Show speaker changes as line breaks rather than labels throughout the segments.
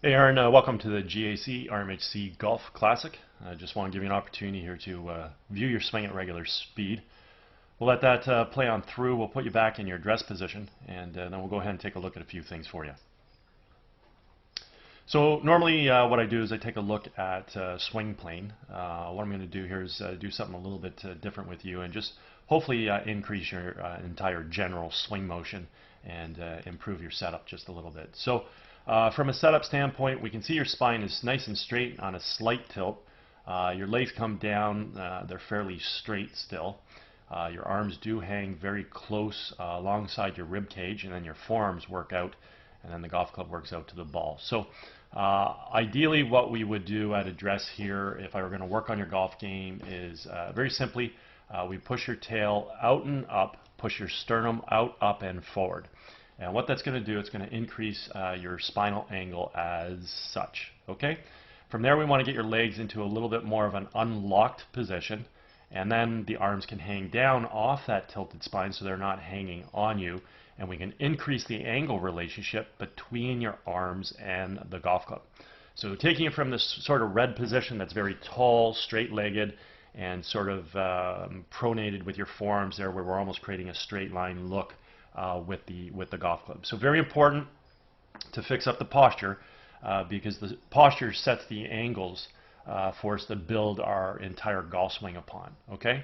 Hey Aaron, welcome to the GAC RMHC Golf Classic. I just want to give you an opportunity here to view your swing at regular speed. We'll let that play on through. We'll put you back in your dress position, and then we'll go ahead and take a look at a few things for you. So normally what I do is I take a look at swing plane. What I'm going to do here is do something a little bit different with you and just hopefully increase your entire general swing motion and improve your setup just a little bit. So from a setup standpoint, we can see your spine is nice and straight on a slight tilt. Your legs come down, they're fairly straight still. Your arms do hang very close alongside your rib cage, and then your forearms work out, and then the golf club works out to the ball. So ideally what we would do at address here, if I were going to work on your golf game, is very simply we push your tail out and up, push your sternum out, up, and forward. And what that's going to do, it's going to increase your spinal angle as such. Okay. From there, we want to get your legs into a little bit more of an unlocked position, and then the arms can hang down off that tilted spine so they're not hanging on you, and we can increase the angle relationship between your arms and the golf club. So taking it from this sort of red position that's very tall, straight-legged, and sort of pronated with your forearms there, where we're almost creating a straight line look with the golf club. So very important to fix up the posture because the posture sets the angles for us to build our entire golf swing upon. Okay.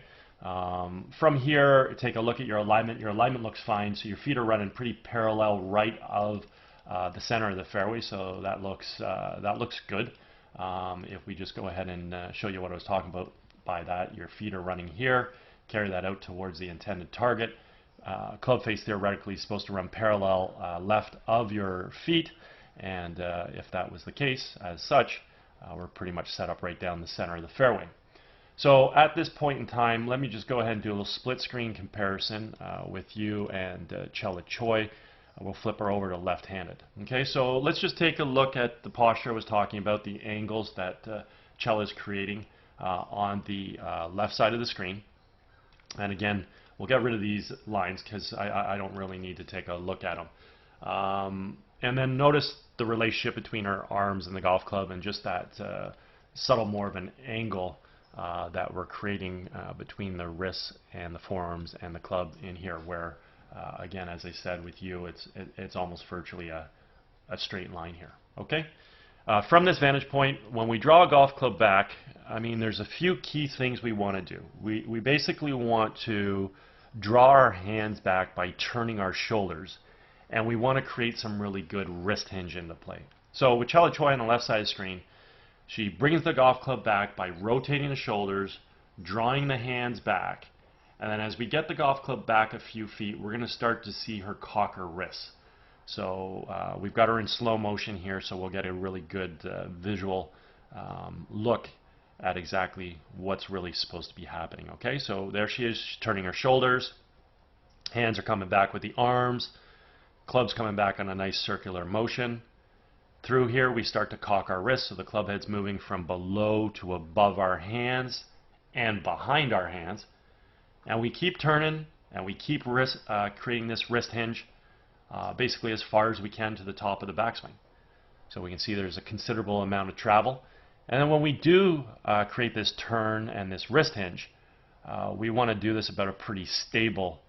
From here, take a look at your alignment. Your alignment looks fine, so your feet are running pretty parallel right of the center of the fairway, so that looks good. If we just go ahead and show you what I was talking about by that, your feet are running here, carry that out towards the intended target. Club face theoretically is supposed to run parallel left of your feet, and if that was the case, as such, we're pretty much set up right down the center of the fairway. So at this point in time, let me just go ahead and do a little split screen comparison with you and Chella Choi. We'll flip her over to left-handed. Okay, so let's just take a look at the posture I was talking about, the angles that Chella is creating on the left side of the screen. And again, we'll get rid of these lines because I don't really need to take a look at them. And then notice the relationship between her arms and the golf club, and just that subtle more of an angle that we're creating between the wrists and the forearms and the club in here, where again, as I said with you, it's almost virtually a straight line here. Okay. From this vantage point, when we draw a golf club back, I mean, there's a few key things we want to do. We basically want to draw our hands back by turning our shoulders, and we want to create some really good wrist hinge into play. So with Chella Choi on the left side of the screen, she brings the golf club back by rotating the shoulders, drawing the hands back, and then as we get the golf club back a few feet, we're going to start to see her cock her wrists. So we've got her in slow motion here, so we'll get a really good visual look at exactly what's really supposed to be happening. Okay, so there she is, she's turning her shoulders, hands are coming back with the arms, club's coming back on a nice circular motion. Through here we start to cock our wrists, so the club head's moving from below to above our hands and behind our hands. And we keep turning, and we keep creating this wrist hinge basically as far as we can to the top of the backswing. So we can see there's a considerable amount of travel. And then when we do create this turn and this wrist hinge, we want to do this about a pretty stable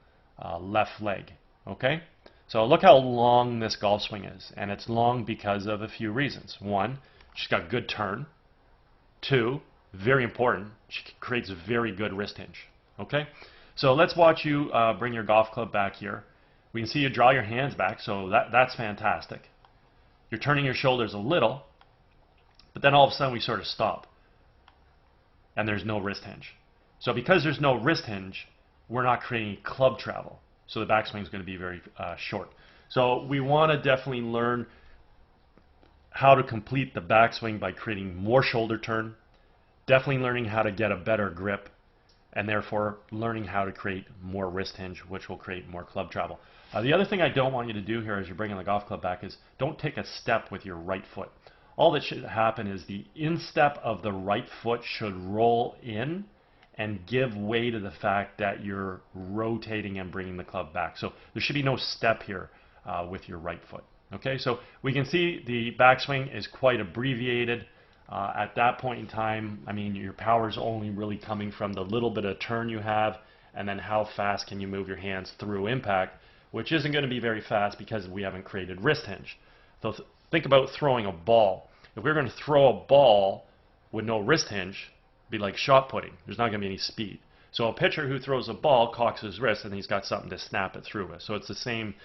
left leg. Okay? So look how long this golf swing is. And it's long because of a few reasons. One, she's got good turn. Two, very important, she creates a very good wrist hinge. Okay? So let's watch you bring your golf club back here. We can see you draw your hands back, so that's fantastic. You're turning your shoulders a little, but then all of a sudden we sort of stop, and there's no wrist hinge. So because there's no wrist hinge, we're not creating club travel, so the backswing is going to be very short. So we want to definitely learn how to complete the backswing by creating more shoulder turn, definitely learning how to get a better grip, and therefore learning how to create more wrist hinge, which will create more club travel. The other thing I don't want you to do here as you're bringing the golf club back is don't take a step with your right foot. All that should happen is the instep of the right foot should roll in and give way to the fact that you're rotating and bringing the club back. So there should be no step here with your right foot. Okay, so we can see the backswing is quite abbreviated. At that point in time, I mean, your power is only really coming from the little bit of turn you have, and then how fast can you move your hands through impact, which isn't going to be very fast because we haven't created wrist hinge. So think about throwing a ball. If we're going to throw a ball with no wrist hinge, it'd be like shot putting. There's not going to be any speed. So a pitcher who throws a ball cocks his wrist, and he's got something to snap it through with. So it's the same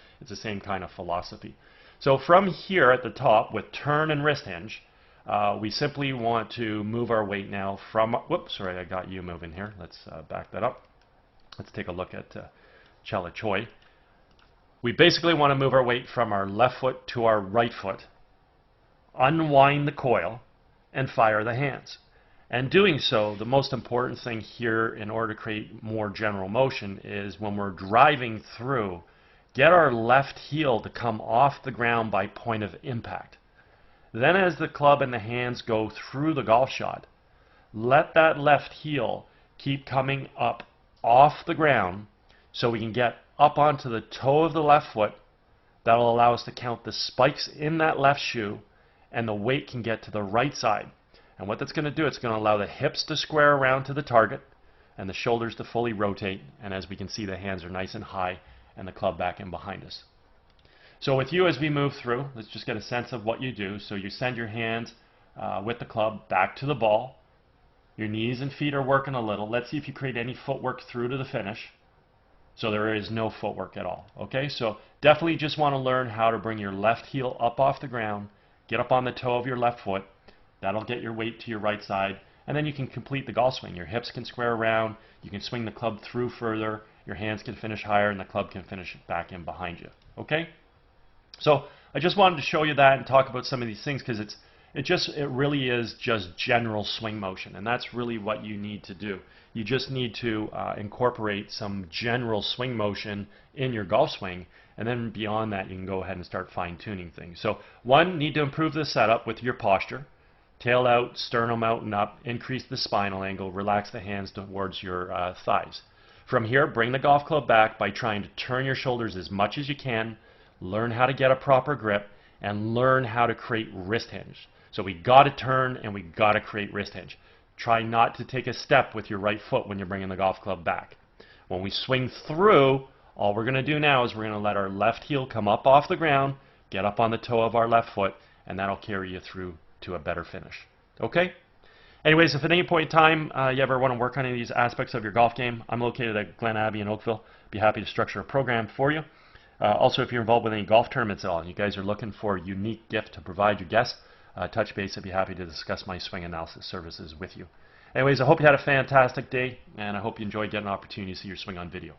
kind of philosophy. So from here at the top with turn and wrist hinge, we simply want to move our weight now from, whoops, sorry, I got you moving here. Let's back that up. Let's take a look at Chela Choi. We basically want to move our weight from our left foot to our right foot, unwind the coil, and fire the hands. And doing so, the most important thing here in order to create more general motion is when we're driving through, get our left heel to come off the ground by point of impact. Then as the club and the hands go through the golf shot, let that left heel keep coming up off the ground so we can get up onto the toe of the left foot. That'll allow us to count the spikes in that left shoe, and the weight can get to the right side. And what that's going to do, it's going to allow the hips to square around to the target and the shoulders to fully rotate. And as we can see, the hands are nice and high and the club back in behind us. So with you as we move through, let's just get a sense of what you do. So you send your hands with the club back to the ball. Your knees and feet are working a little. Let's see if you create any footwork through to the finish. So there is no footwork at all. Okay, so definitely just want to learn how to bring your left heel up off the ground, get up on the toe of your left foot. That'll get your weight to your right side, and then you can complete the golf swing. Your hips can square around, you can swing the club through further, your hands can finish higher, and the club can finish back in behind you. Okay? So I just wanted to show you that and talk about some of these things because it really is just general swing motion, and that's really what you need to do. You just need to incorporate some general swing motion in your golf swing, and then beyond that you can go ahead and start fine-tuning things. So one, need to improve the setup with your posture. Tail out, sternum out and up, increase the spinal angle, relax the hands towards your thighs. From here, bring the golf club back by trying to turn your shoulders as much as you can, learn how to get a proper grip, and learn how to create wrist hinge. So we got to turn and we got to create wrist hinge. Try not to take a step with your right foot when you're bringing the golf club back. When we swing through, all we're going to do now is we're going to let our left heel come up off the ground, get up on the toe of our left foot, and that'll carry you through to a better finish. Okay? Anyways, if at any point in time you ever want to work on any of these aspects of your golf game, I'm located at Glen Abbey in Oakville. Be happy to structure a program for you. Also, if you're involved with any golf tournaments at all, and you guys are looking for a unique gift to provide your guests, touch base. I'd be happy to discuss my swing analysis services with you. Anyways, I hope you had a fantastic day, and I hope you enjoyed getting an opportunity to see your swing on video.